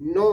9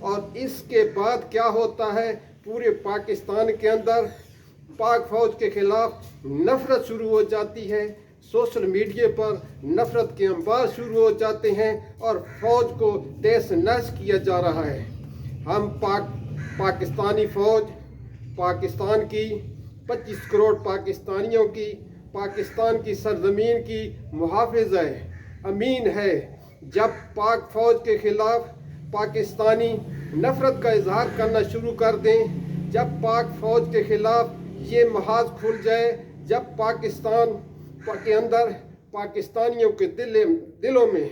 اور اس کے بعد کیا ہوتا ہے، پورے پاکستان کے اندر پاک فوج کے خلاف نفرت شروع ہو جاتی ہے، سوشل میڈیا پر نفرت کے انبار شروع ہو جاتے ہیں اور فوج کو تہس نحس کیا جا رہا ہے۔ ہم پاکستانی فوج پاکستان کی 25 کروڑ پاکستانیوں کی، پاکستان کی سرزمین کی محافظ ہے، امین ہے۔ جب پاک فوج کے خلاف پاکستانی نفرت کا اظہار کرنا شروع کر دیں، جب پاک فوج کے خلاف یہ محاذ کھل جائے، جب پاکستان کے اندر پاکستانیوں کے دلوں میں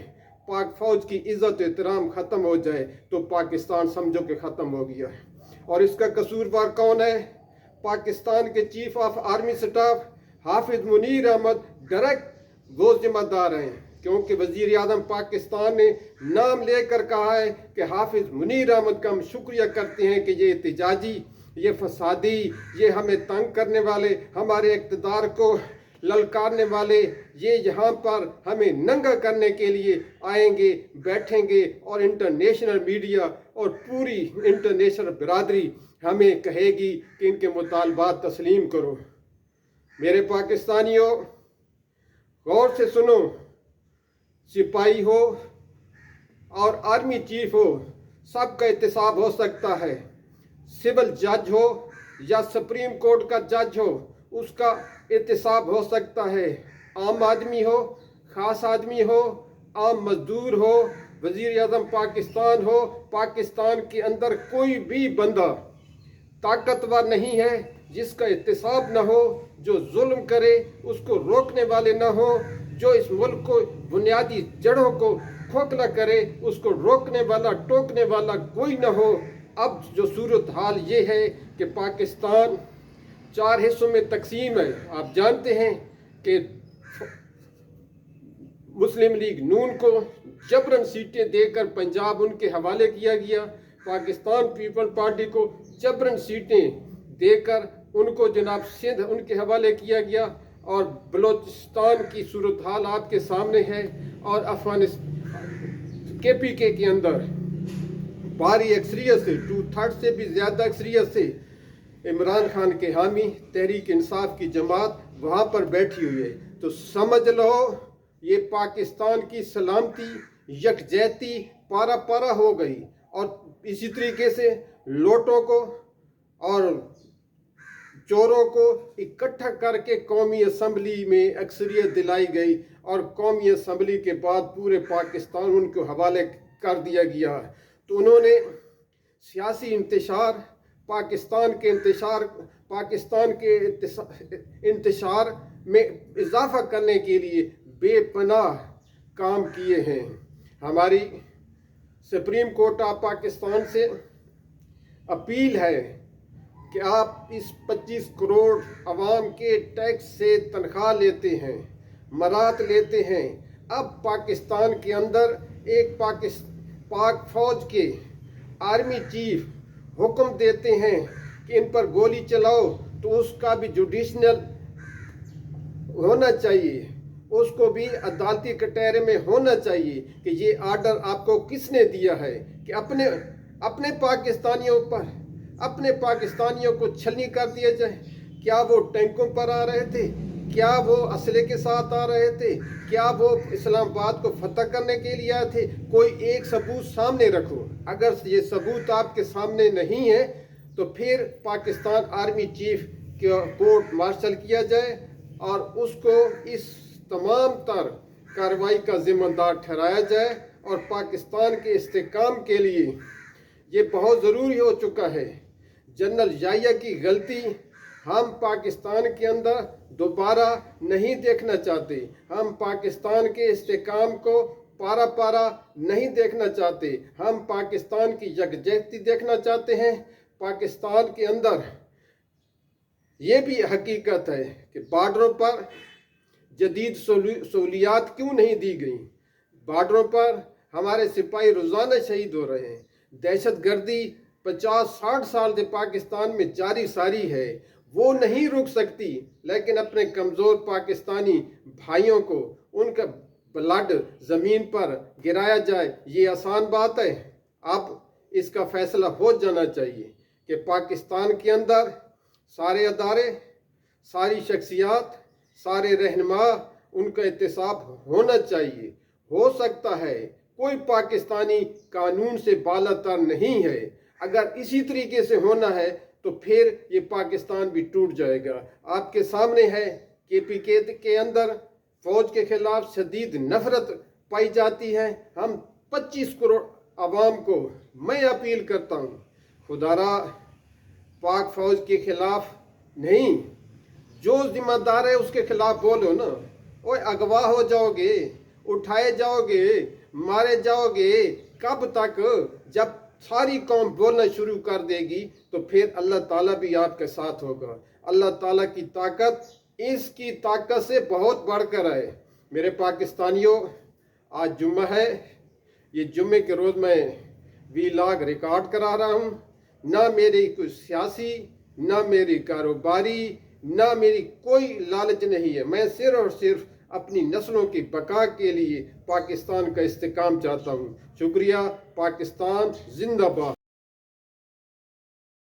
پاک فوج کی عزت و احترام ختم ہو جائے تو پاکستان سمجھو کہ ختم ہو گیا ہے۔ اور اس کا قصوروار کون ہے؟ پاکستان کے چیف آف آرمی سٹاف حافظ منیر احمد ڈائریکٹ وہ ذمہ دار ہیں، کیونکہ وزیر اعظم پاکستان نے نام لے کر کہا ہے کہ حافظ منیر احمد کا ہم شکریہ کرتے ہیں کہ یہ احتجاجی، یہ فسادی، یہ ہمیں تنگ کرنے والے، ہمارے اقتدار کو للکارنے والے، یہ یہاں پر ہمیں ننگا کرنے کے لیے آئیں گے، بیٹھیں گے، اور انٹرنیشنل میڈیا اور پوری انٹرنیشنل برادری ہمیں کہے گی کہ ان کے مطالبات تسلیم کرو۔ میرے پاکستانیوں، غور سے سنو، سپاہی ہو اور آرمی چیف ہو، سب کا احتساب ہو سکتا ہے۔ سول جج ہو یا سپریم کورٹ کا جج ہو، اس کا احتساب ہو سکتا ہے۔ عام آدمی ہو، خاص آدمی ہو، عام مزدور ہو، وزیر اعظم پاکستان ہو، پاکستان کے اندر کوئی بھی بندہ طاقتور نہیں ہے جس کا احتساب نہ ہو، جو ظلم کرے اس کو روکنے والے نہ ہو، جو اس ملک کو بنیادی جڑوں کو کھوکھلا کرے اس کو روکنے والا ٹوکنے والا کوئی نہ ہو۔ اب جو صورتحال یہ ہے کہ پاکستان 4 حصوں میں تقسیم ہے۔ آپ جانتے ہیں کہ مسلم لیگ نون کو جبراً سیٹیں دے کر پنجاب ان کے حوالے کیا گیا، پاکستان پیپل پارٹی کو جبراً سیٹیں دے کر ان کو جناب سندھ ان کے حوالے کیا گیا، اور بلوچستان کی صورتحال آپ کے سامنے ہے، اور افغانستان کے اندر بھاری اکثریت سے 2/3 سے بھی زیادہ اکثریت سے عمران خان کے حامی تحریک انصاف کی جماعت وہاں پر بیٹھی ہوئی ہے۔ تو سمجھ لو یہ پاکستان کی سلامتی، یکجہتی پارا پارا ہو گئی، اور اسی طریقے سے لوٹوں کو اور چوروں کو اکٹھا کر کے قومی اسمبلی میں اکثریت دلائی گئی، اور قومی اسمبلی کے بعد پورے پاکستان ان کو حوالے کر دیا گیا۔ تو انہوں نے سیاسی انتشار، پاکستان کے انتشار میں اضافہ کرنے کے لیے بے پناہ کام کیے ہیں۔ ہماری سپریم کورٹ آف پاکستان سے اپیل ہے کہ آپ اس 25 کروڑ عوام کے ٹیکس سے تنخواہ لیتے ہیں، مرات لیتے ہیں، اب پاکستان کے اندر ایک پاک فوج کے آرمی چیف حکم دیتے ہیں کہ ان پر گولی چلاؤ، تو اس کا بھی جوڈیشنل ہونا چاہیے، اس کو بھی عدالتی کٹہرے میں ہونا چاہیے کہ یہ آرڈر آپ کو کس نے دیا ہے کہ اپنے پاکستانیوں کو چھلنی کر دیا جائے۔ کیا وہ ٹینکوں پر آ رہے تھے؟ کیا وہ اسلحے کے ساتھ آ رہے تھے؟ کیا وہ اسلام آباد کو فتح کرنے کے لیے آئے تھے؟ کوئی ایک ثبوت سامنے رکھو۔ اگر یہ ثبوت آپ کے سامنے نہیں ہے تو پھر پاکستان آرمی چیف کو کورٹ مارشل کیا جائے اور اس کو اس تمام تر کارروائی کا ذمہ دار ٹھہرایا جائے، اور پاکستان کے استحکام کے لیے یہ بہت ضروری ہو چکا ہے۔ جنرل ضیاء کی غلطی ہم پاکستان کے اندر دوبارہ نہیں دیکھنا چاہتے، ہم پاکستان کے استحکام کو پارا پارا نہیں دیکھنا چاہتے، ہم پاکستان کی یکجہتی دیکھنا چاہتے ہیں۔ پاکستان کے اندر یہ بھی حقیقت ہے کہ بارڈروں پر جدید سہولیات کیوں نہیں دی گئیں؟ بارڈروں پر ہمارے سپاہی روزانہ شہید ہو رہے ہیں۔ دہشت گردی 50-60 سال سے پاکستان میں جاری ساری ہے، وہ نہیں رک سکتی، لیکن اپنے کمزور پاکستانی بھائیوں کو ان کا بلڈ زمین پر گرایا جائے، یہ آسان بات ہے؟ اب اس کا فیصلہ ہو جانا چاہیے کہ پاکستان کے اندر سارے ادارے، ساری شخصیات، سارے رہنما، ان کا احتساب ہونا چاہیے۔ ہو سکتا ہے کوئی پاکستانی قانون سے بالا تر نہیں ہے، اگر اسی طریقے سے ہونا ہے تو پھر یہ پاکستان بھی ٹوٹ جائے گا۔ آپ کے سامنے ہے KPK کے اندر فوج کے خلاف شدید نفرت پائی جاتی ہے۔ ہم 25 کروڑ عوام کو میں اپیل کرتا ہوں، خدا را پاک فوج کے خلاف نہیں، جو ذمہ دار ہے اس کے خلاف بولو نا۔ اوہ اغوا ہو جاؤ گے، اٹھائے جاؤ گے، مارے جاؤ گے، کب تک؟ جب ساری قوم بولنا شروع کر دے گی تو پھر اللہ تعالیٰ بھی آپ کے ساتھ ہوگا۔ اللہ تعالیٰ کی طاقت اس کی طاقت سے بہت بڑھ کر ہے۔ میرے پاکستانیوں، آج جمعہ ہے، یہ جمعے کے روز میں ویلاگ ریکارڈ کرا رہا ہوں۔ نہ میری کوئی سیاسی، نہ میری کاروباری، نہ میری کوئی لالچ نہیں ہے۔ میں صرف اور صرف اپنی نسلوں کی بقا کے لیے پاکستان کا استحکام چاہتا ہوں۔ شکریہ۔ پاکستان زندہ باد۔